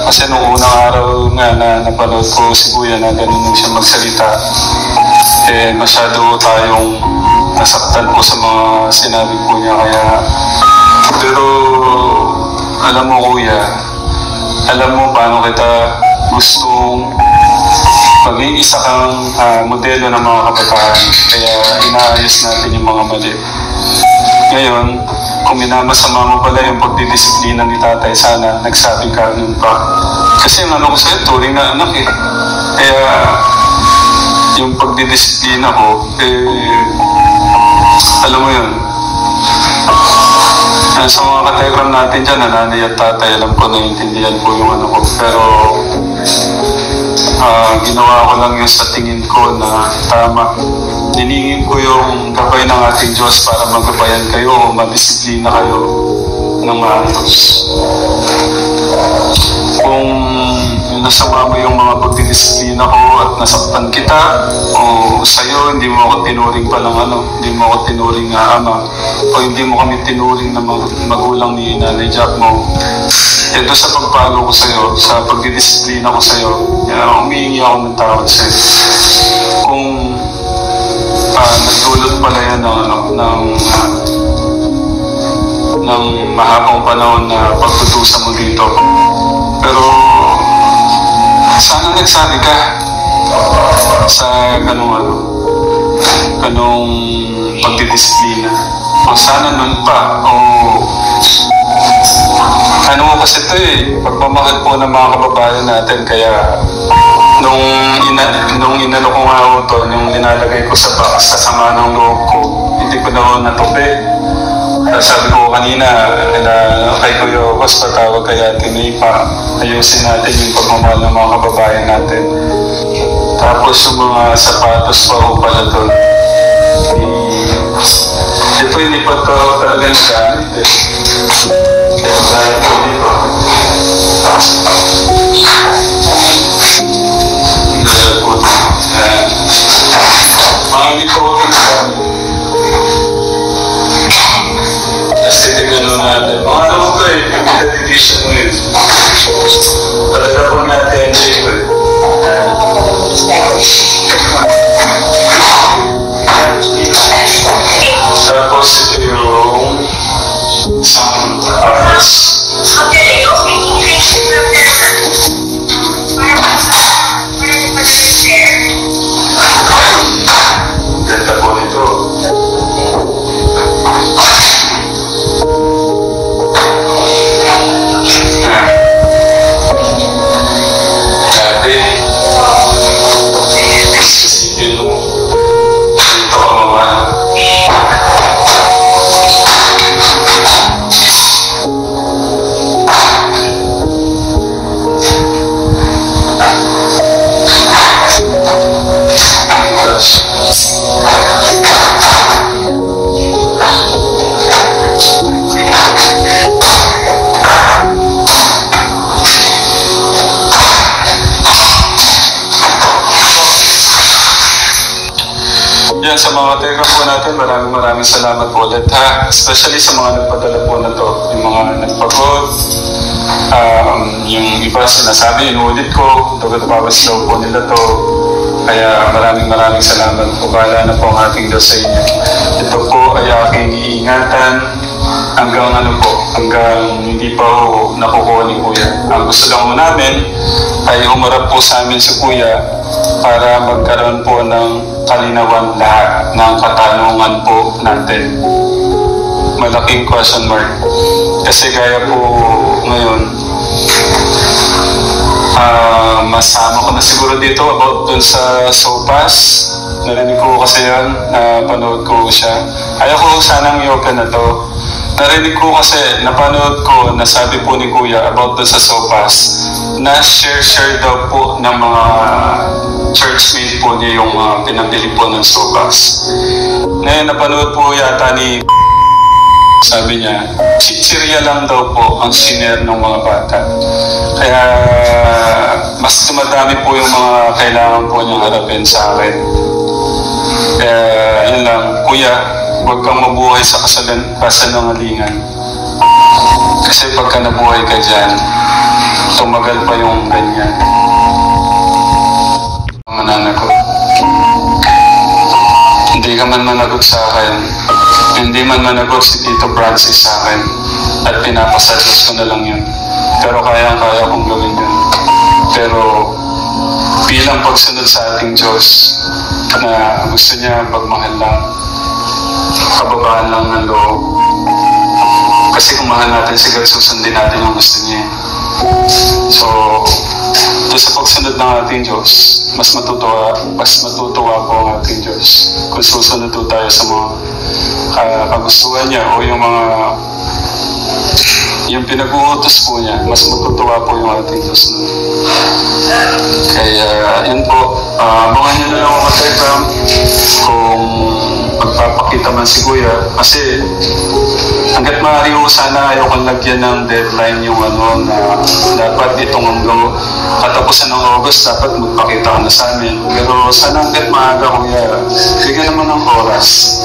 Kasi nung unang araw nga na napanood ko si Kuya na ganun siya magsalita, masyado tayong nasaktan po sa mga sinabi po niya. Pero alam mo Kuya, alam mo paano kita gustong maging isa kang modelo ng mga kabataan. Kaya inaayos natin yung mga mali. Ngayon, kung minamasama mo pala yung pagdidisiplina ni tatay, sana nagsabi ka nun pa. Kasi yung ano ko sa'yo, turing na anak eh. Kaya yung pagdidisiplina ko, alam mo yun, sa mga kategram natin dyan, nanay at tatay, alam ko naiintindihan po yung ano ko. Pero ginawa ko lang yun sa tingin ko na tama. Niningin ko yung gabay ng ating Diyos para magabayan kayo o madisiplina kayo ng maayos. Kung nasama mo yung mga pagdidisiplina ko at nasaktan kita o sa'yo, hindi mo ako tinuring palang hindi mo ako tinuring na ama o hindi mo kami tinuring na magulang ni Nanay Jack mo, ito sa pagpalo ko sa'yo, sa pagdidisiplina ko sa'yo, humihingi ako ng tawad sa'yo. Kung nagdulot pala yan ng mahabang panahon na pagtutusan mo dito. Pero sana nagsabi ka sa ganong pagdidisiplina. O sana nun pa. O kasi ito pagmamahal po ng mga kababayan natin. Kaya nung inano ko nga ito, nung linalagay ko sa box, sa sama ng loob ko, hindi ko na natupi. Sabi ko kanina, kay Kuya August, patawag kay Ate May pa, ayusin natin yung pagmamahal ng mga kababayan natin. Tapos yung mga sapatos pa ko pala doon. Ito hindi pa ito talaga nagamit eh. Kaya dahil po dito. Dahil po dito. Mga hindi po nagamit. Kasi tignan natin. Mga naman ko limited edition mo yun. Talaga po natin ito Tapos ito yung isang artist. Ganda po nito. Yan, sa mga telegram po natin, maraming salamat po ulit ha. Especially sa mga nagpadala po na to, yung mga nagpagod, yung iba sinasabi, inuulit ko, bawas daw po nila to. Kaya maraming salamat po. Bahala na po ang ating Diyos sa inyo. Ito po ay aking iingatan hanggang hanggang hindi pa nakukuha ni Kuya. Ang gusto lang mo namin ay humarap po sa amin si Kuya para magkaroon po ng kalinawan lahat ng katanungan po natin. Malaking question mark. Kasi gaya po ngayon, masama ko na siguro dito about dun sa sopas. Narinig ko kasi yan, panood ko siya. Ayaw ko sanang i-open na to. Narinig ko kasi, napanood ko, nasabi po ni Kuya about dun sa sopas, na share daw po ng mga churchmate po niya yung pinabili po ng sopas. Ngayon, napanood po yata ni sabi niya, chichirya lang daw po ang siner ng mga bata. Kaya mas dumadami po yung mga kailangan po niyang harapin sa akin. Kaya yun lang, Kuya, huwag kang mabuhay sa kasalangalingan. Kasi pagka nabuhay ka dyan, tumagal pa yung ganyan. Mananagot. Hindi ka man managot sa akin. Hindi man managot si Tito Francis sa akin. At pinapasados ko na lang yun. Pero kaya kong gawin yun. Pero bilang pagsunod sa ating Diyos na gusto niya pagmahal lang, kababaan lang ng loob. Kasi kung mahal natin si God, susundin natin yung gusto niya. So, doon sa pagsunod ng ating Diyos, mas matutuwa po ang ating Diyos kung susunod po tayo sa mga kagustuhan niya o yung pinag-uutos po niya, mas matutuwa po yung ating Diyos na. Kaya, yun po. Abangan niyo na lang ako ka-Telegram kung magpapakita man si Kuya. Kasi, hanggat maaari ko sana ayaw kong lagyan ng deadline yung na dapat itong hanggang katapusan ng August, dapat magpakita ka na sa amin. Pero sana hanggat maaga, Kuya, bigyan naman ng oras.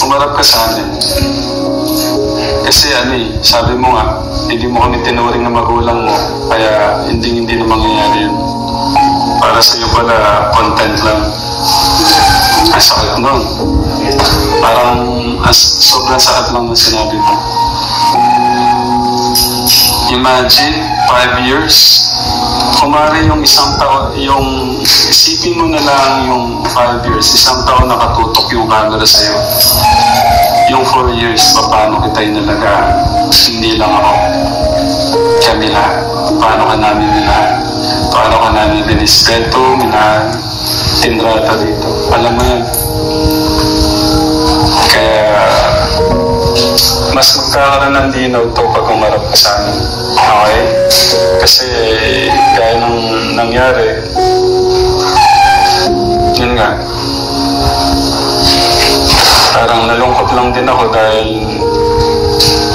Umarap ka sa amin. Kasi sabi mo nga, hindi mo kami tinuring na magulang mo, kaya hindi na mangyayari yun. Para sa iyo pala, content lang. Ang sakit nun. Parang sobrang sakit lang na sinabi mo. Imagine, 5 years. Kumari yung isang taon, isipin mo na lang yung 5 years, isang taon nakatutok yung camera sa'yo. Yung 4 years, paano kita inalagaan? Hindi lang ako. Kami lahat. Paano ka namin minahal? Paano ka namin binispeto, minahal, tinrata dito? Alam mo yan. Kaya, mas magkakaroon ng linaw to pag umarap ka sa amin. Okay? Kasi, gaya nung nangyari, yun nga, parang nalungkot lang din ako dahil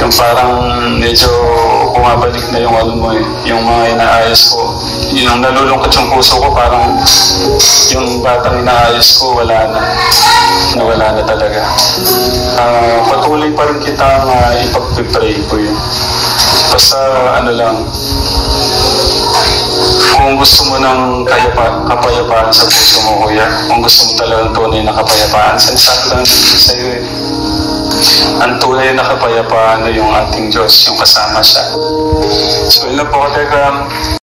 yung parang medyo bumabalik na yung yung mga inaayos ko. Yung nalulungkot yung puso ko, parang yung batang inaayos ko, nawala na talaga. Patuloy pa rin kita ipag-pray ko yun. Basta lang, kung gusto mo ng kapayapaan sa puso mo, Kuya, kung gusto mo talagang tunay na kapayapaan, sinasabi lang sa iyo ang tunay na kapayapaan na yung ating Diyos, yung kasama siya. So, yun lang po, Telegram.